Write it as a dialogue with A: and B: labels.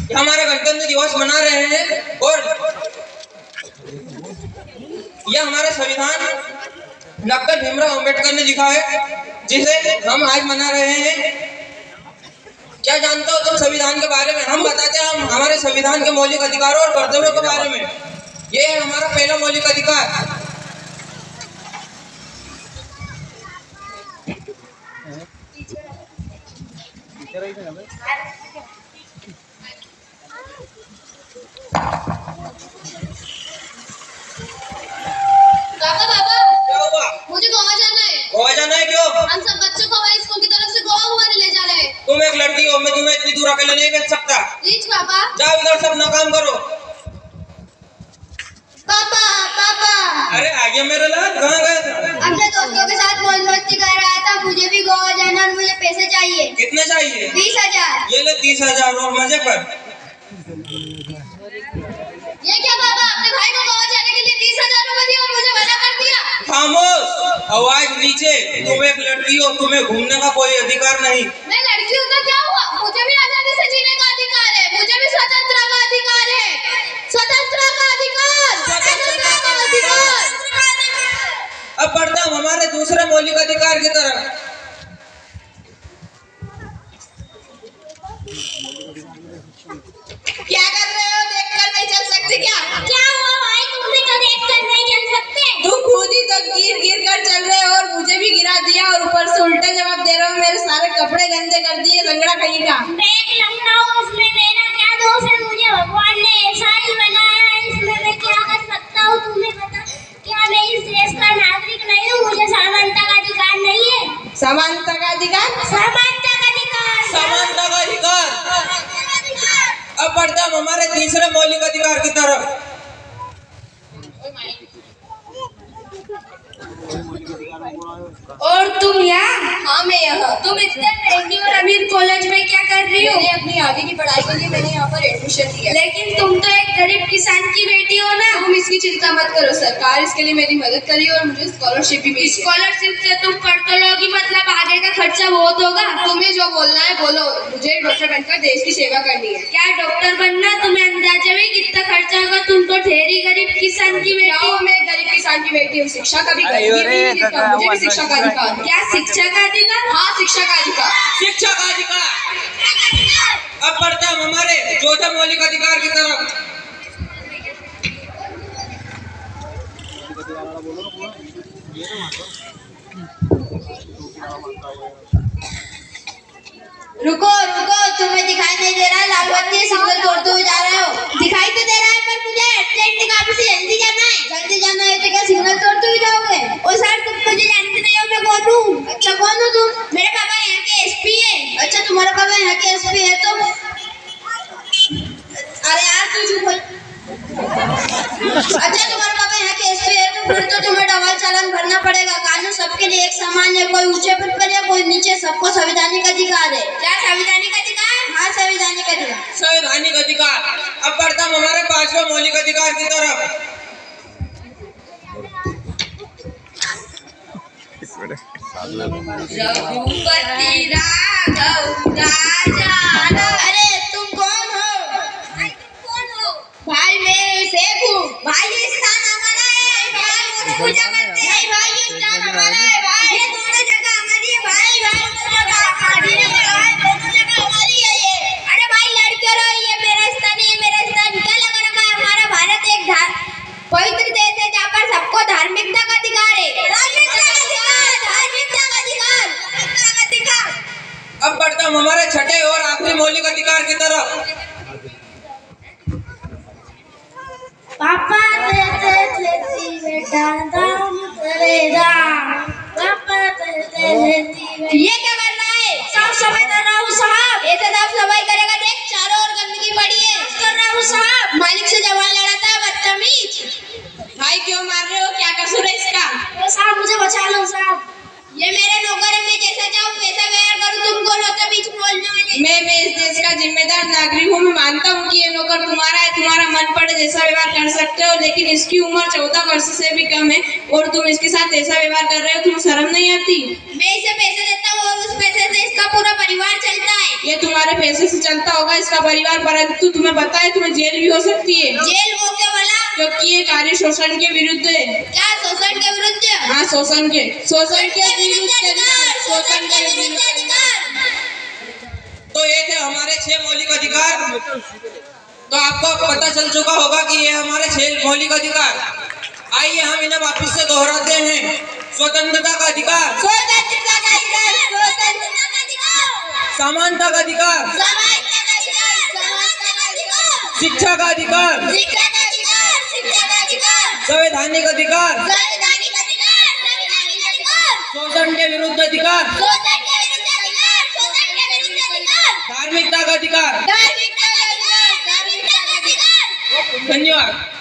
A: हमारा गणतंत्र दिवस मना रहे हैं और यह हमारा संविधान डॉक्टर भीमराव अंबेडकर ने लिखा है, जिसे हम आज मना रहे हैं। क्या जानते हो तुम संविधान के बारे में? हम बताते हैं हम हमारे संविधान के मौलिक अधिकारों और कर्तव्यों के बारे में। ये है हमारा पहला मौलिक अधिकार।
B: मुझे गोवा जाना है।
A: गोवा जाना है? क्यों?
B: हम सब बच्चों को हमारी स्कूल की तरफ से गोवा घुमाने ले जा रहे हैं।
A: तुम एक लड़की हो, मैं तुम्हें इतनी दूर अकेले नहीं भेज सकता।
B: प्लीज पापा।
A: जाओ इधर से अपना काम करो।
B: पापा पापा।
A: अरे आगे मेरे लाल, कहाँ गए?
B: अपने दोस्तों के साथ मौज मस्ती कर रहा था। मुझे भी गोवा जाना और मुझे पैसे चाहिए।
A: कितने चाहिए?
B: 20,000।
A: ये ले 30,000 और मजे कर।
B: ये क्या पापा, अपने भाई को गोवा जाने के लिए 30,000 रुपए दिए और मुझे मना कर दिया।
A: खामोश, आवाज नीचे। तुम एक लड़की हो, तुम्हें घूमने का कोई अधिकार नहीं।
B: मैं लड़की हूँ तो क्या हुआ? मुझे भी आजादी से जीने का अधिकार है। मुझे भी स्वतंत्रता का अधिकार है। स्वतंत्रता का अधिकार। स्वतंत्रता का अधिकार।
A: अब बढ़ते हम हमारे दूसरे मौलिक अधिकार की तरफ।
B: क्या कर रहे हो? देखकर नहीं चल सकते क्या? क्या हुआ भाई, तुम भी तो देखकर नहीं चल सकते? तुम खुद ही तो गिर गिर कर चल रहे हो और मुझे भी गिरा दिया और ऊपर से उल्टे जवाब दे रहे हो। मेरे सारे कपड़े गंदे कर दिए, लंगड़ा कहीं का। मैं एक लंगड़ा हूँ, उसमें मेरा क्या दोष है? मुझे भगवान ने ऐसा ही बनाया है, इसमें मैं क्या कर सकता हूँ? तुम्हें बता, क्या मैं इस देश का नागरिक नहीं हूँ? मुझे समानता का अधिकार नहीं है? समानता का अधिकार? समानता का अधिकार।
A: समानता का अधिकार। अब बढ़ते हम हमारे तीसरे मौलिक अधिकार की तरफ।
B: और तुम यहाँ? हाँ मैं यहाँ। तुम इतने महंगी और अमीर कॉलेज में क्या कर रही हो? मैंने अपनी आगे की पढ़ाई के लिए मैंने यहाँ पर एडमिशन लिया। लेकिन तुम तो एक गरीब किसान की बेटी हो ना। तुम इसकी चिंता मत करो, सरकार इसके लिए मेरी मदद करी और मुझे स्कॉलरशिप भी मिली। स्कॉलरशिप से तुम पढ़ तो लोगी, मतलब आगे का खर्चा बहुत होगा। तुम्हें जो बोलना है बोलो, मुझे डॉक्टर बनकर देश की सेवा करनी है। क्या डॉक्टर बनना? तुम्हें अंदाजा भी कितना खर्चा होगा? तुम तो ठहरी गरीब किसान की बेटी हो। मैं गरीब किसान की बेटी हूँ, शिक्षा का भी मुझे भी शिक्षा का अधिकार। क्या शिक्षा का अधिकार? हाँ शिक्षा का अधिकार।
A: शिक्षा का अधिकार। अब बढ़ते हम हमारे चौथे मौलिक अधिकार की तरफ।
B: रुको रुको, तुम्हें दिखाई नहीं दे रहा है? लाल बत्ती सिग्नल तोड़ते हुए जा रहे हो। दिखाई तो दे रहा है, पर मुझे एयरप्लेन का से जल्दी जाना है। जल्दी जाना है तो क्या सिग्नल तोड़ते हुए जाओगे? ओ सर, तुम मुझे जानते नहीं हो, मैं कौन हूँ? अच्छा कौन हो तुम? मेरे पापा यहाँ के एसपी है। अच्छा तुम्हारे पापा यहाँ के एसपी है तो? अरे यार तू चुप हो। अच्छा तुम्हारे पापा यहाँ के एसपी है तो फिर तो तुम्हें डबल चालान भरना पड़ेगा। कानून सबके लिए एक समान है, कोई ऊंचे पद पर है कोई नीचे, सबको संवैधानिक अधिकार है। क्या संवैधानिक अधिकार? हाँ संवैधानिक अधिकार।
A: संवैधानिक अधिकार। अब बढ़ते हम हमारे पांचवें मौलिक अधिकार की तरफ।
B: रघुपति राघव राजा। अरे तुम कौन हो? भाई मैं शेख हूँ। भाई ये स्थान हमारा है। भाई पूजा करते हैं। भाई ये स्थान हमारा है। भाई ये दोनों जगह हमारी है। भाई भाई दोनों जगह हमारी है। भाई दोनों जगह हमारी है ये। अरे भाई लड़के रहो, ये मेरा स्थान है, ये मेरा स्थान। क्या लगा रखा है? हमारा भारत एक पवित्र देश है जहाँ पर सबको धार्मिकता का अधिकार है। धार्मिकता का अधिकार। धार्मिकता का अधिकार। धार्मिकता का अधिकार।
A: अब बढ़ते हम हमारे छठे और आखिरी मौलिक अधिकार की तरफ।
B: पापा लेती बेटा दाम करेगा। पापा लेती। ये क्या कर रहा है? साफ सफाई कर रहा हूँ साहब। ऐसे साफ सफाई करेगा, देख चारों ओर गंदगी पड़ी है। कर रहा हूँ साहब। मालिक से जवान लड़ाता है बदतमीज। भाई क्यों मार रहे हो? क्या कसूर है इसका? साहब मुझे बचा लो साहब। ये मेरे नौकर है, मैं जैसा चाहूँ वैसा व्यवहार करूँ। तुम कौन होते बीच में बोलने वाले? मैं इस देश का जिम्मेदार नागरिक
C: नागरिक हूँ, मैं मानता हूँ कि ये नौकर तुम्हारा है, तुम्हारा मन पड़े जैसा व्यवहार कर सकते हो, लेकिन इसकी उम्र 14 वर्ष से भी कम है और तुम इसके साथ ऐसा व्यवहार कर रहे हो, तुम्हें शर्म नहीं आती?
B: मैं इसे पैसे देता हूँ और उस पैसे से इसका पूरा परिवार चलता है।
C: ये तुम्हारे पैसे से चलता होगा इसका परिवार, परंतु तुम्हें पता है तुम्हें जेल भी हो सकती है,
B: जेल वो क्या वाला?
C: क्योंकि ये कार्य शोषण के विरुद्ध है।
B: क्या शोषण के विरुद्ध?
C: हाँ, शोषण के विरुद्ध
B: शोषण के
C: अधिकार।
B: विरुद्ध अधिकार।
A: तो ये थे हमारे 6 मौलिक अधिकार। तो आपको पता चल चुका होगा कि ये हमारे 6 मौलिक अधिकार। आइए हम इन्हें वापस से दोहराते हैं। स्वतंत्रता का अधिकार,
B: स्वतंत्रता का अधिकार, स्वतंत्रता का अधिकार,
A: समानता का अधिकार,
B: समानता का अधिकार, समानता का अधिकार,
A: शिक्षा का अधिकार,
B: शिक्षा का अधिकार, शिक्षा का अधिकार,
A: संवैधानिक अधिकार,
B: संवैधानिक अधिकार, संवैधानिक अधिकार,
A: शोषण के विरुद्ध अधिकार,
B: शोषण के विरुद्ध अधिकार, शोषण के विरुद्ध अधिकार,
A: धार्मिकता का अधिकार।
B: धार्मिकता का अधिकार, धार्मिकता का अधिकार।
A: धन्यवाद।